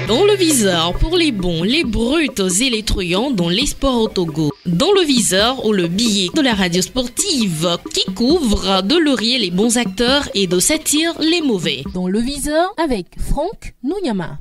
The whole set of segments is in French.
Dans le viseur pour les bons, les brutes et les truands dans les sports au Togo. Dans le viseur ou le billet de la radio sportive qui couvre de laurier les bons acteurs et de satire les mauvais. Dans le viseur avec Franck Nouyama.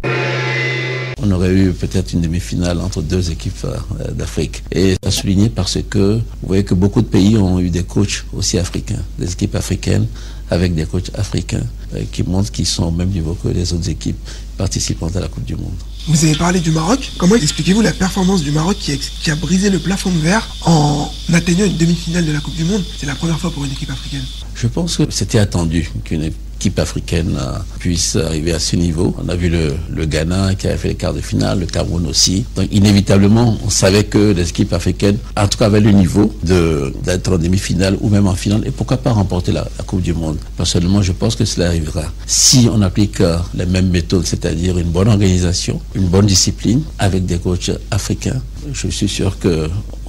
On aurait eu peut-être une demi-finale entre deux équipes d'Afrique. Et à souligner parce que vous voyez que beaucoup de pays ont eu des coachs aussi africains, des équipes africaines avec des coachs africains qui montrent qu'ils sont au même niveau que les autres équipes participantes à la Coupe du Monde. Vous avez parlé du Maroc. Comment expliquez-vous la performance du Maroc qui a brisé le plafond de verre en atteignant une demi-finale de la Coupe du Monde? C'est la première fois pour une équipe africaine. Je pense que c'était attendu qu'une équipe africaine puisse arriver à ce niveau. On a vu le Ghana qui avait fait les quarts de finale, le Cameroun aussi. Donc inévitablement, on savait que les équipes africaines, en tout cas, avaient le niveau d'être en demi-finale ou même en finale. Et pourquoi pas remporter la Coupe du Monde? Personnellement, je pense que cela arrivera si on applique les mêmes méthodes, c'est-à-dire une bonne organisation, une bonne discipline avec des coachs africains. Je suis sûr que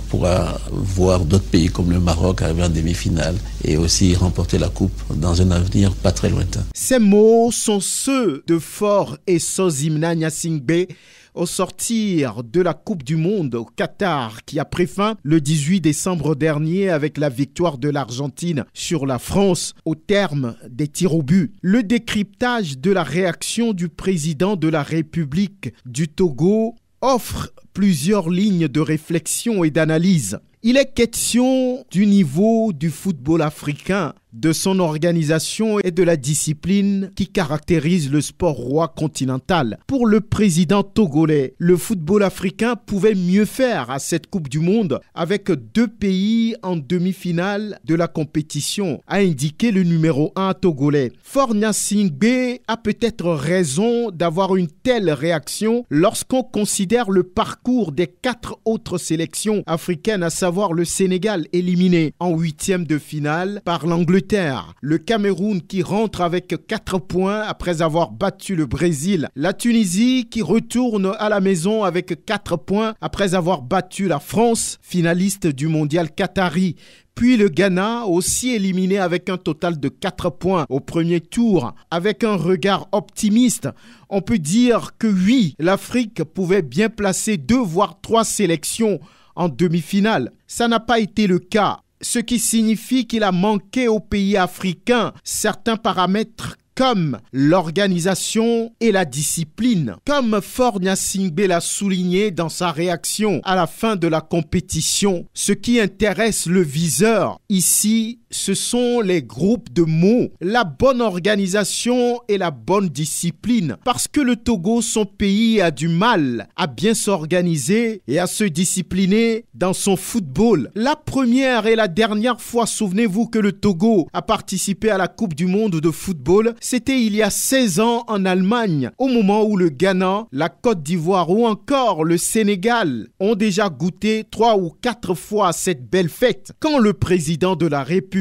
pourra voir d'autres pays comme le Maroc arriver en demi-finale et aussi remporter la coupe dans un avenir pas très lointain. Ces mots sont ceux de Faure et Sozimna Gnassingbé au sortir de la Coupe du Monde au Qatar qui a pris fin le 18 décembre dernier avec la victoire de l'Argentine sur la France au terme des tirs au but. Le décryptage de la réaction du président de la République du Togo offre plusieurs lignes de réflexion et d'analyse. Il est question du niveau du football africain, de son organisation et de la discipline qui caractérise le sport roi continental. Pour le président togolais, le football africain pouvait mieux faire à cette Coupe du Monde avec deux pays en demi-finale de la compétition, a indiqué le numéro 1 togolais. Faure Gnassingbé a peut-être raison d'avoir une telle réaction lorsqu'on considère le parcours des 4 autres sélections africaines, à savoir le Sénégal éliminé en 8e de finale par l'Angleterre, le Cameroun qui rentre avec 4 points après avoir battu le Brésil, la Tunisie qui retourne à la maison avec 4 points après avoir battu la France, finaliste du mondial qatari. Puis le Ghana, aussi éliminé avec un total de 4 points au premier tour. Avec un regard optimiste, on peut dire que oui, l'Afrique pouvait bien placer 2 voire 3 sélections en demi-finale. Ça n'a pas été le cas, ce qui signifie qu'il a manqué aux pays africains certains paramètres comme l'organisation et la discipline. Comme Faure Gnassingbé l'a souligné dans sa réaction à la fin de la compétition, ce qui intéresse le viseur ici, ce sont les groupes de mots, la bonne organisation et la bonne discipline. Parce que le Togo, son pays, a du mal à bien s'organiser et à se discipliner dans son football. La première et la dernière fois, souvenez-vous que le Togo a participé à la Coupe du Monde de football, c'était il y a 16 ans en Allemagne, au moment où le Ghana, la Côte d'Ivoire ou encore le Sénégal ont déjà goûté 3 ou 4 fois cette belle fête. Quand le président de la République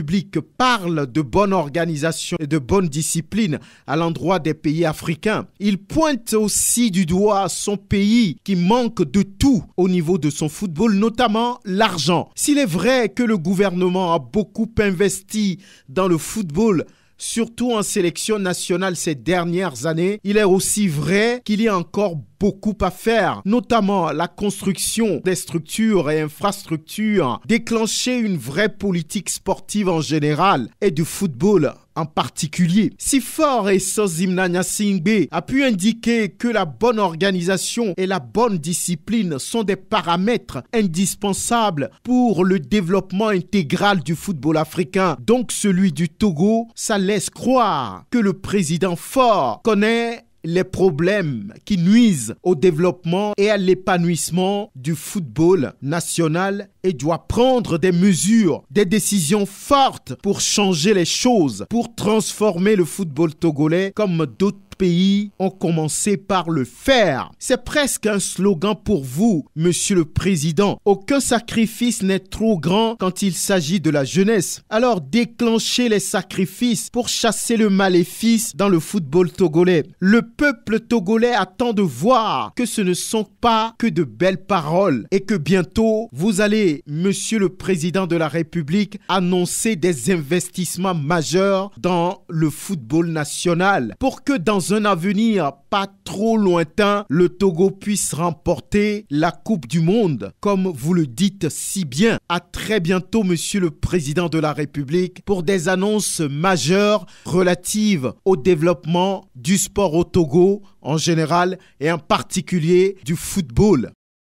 parle de bonne organisation et de bonne discipline à l'endroit des pays africains, il pointe aussi du doigt son pays qui manque de tout au niveau de son football, notamment l'argent. S'il est vrai que le gouvernement a beaucoup investi dans le football, surtout en sélection nationale ces dernières années, il est aussi vrai qu'il y a encore beaucoup à faire, notamment la construction des structures et infrastructures, déclencher une vraie politique sportive en général et du football en particulier. Si Faure et Sozimna Gnassingbé a pu indiquer que la bonne organisation et la bonne discipline sont des paramètres indispensables pour le développement intégral du football africain, donc celui du Togo, ça laisse croire que le président Faure connaît les problèmes qui nuisent au développement et à l'épanouissement du football national et doit prendre des mesures, des décisions fortes pour changer les choses, pour transformer le football togolais comme d'autres pays ont commencé par le faire. C'est presque un slogan pour vous, Monsieur le Président. Aucun sacrifice n'est trop grand quand il s'agit de la jeunesse. Alors déclenchez les sacrifices pour chasser le maléfice dans le football togolais. Le peuple togolais attend de voir que ce ne sont pas que de belles paroles et que bientôt vous allez, Monsieur le Président de la République, annoncer des investissements majeurs dans le football national pour que dans dans un avenir pas trop lointain, le Togo puisse remporter la Coupe du Monde, comme vous le dites si bien. À très bientôt, Monsieur le Président de la République, pour des annonces majeures relatives au développement du sport au Togo en général et en particulier du football.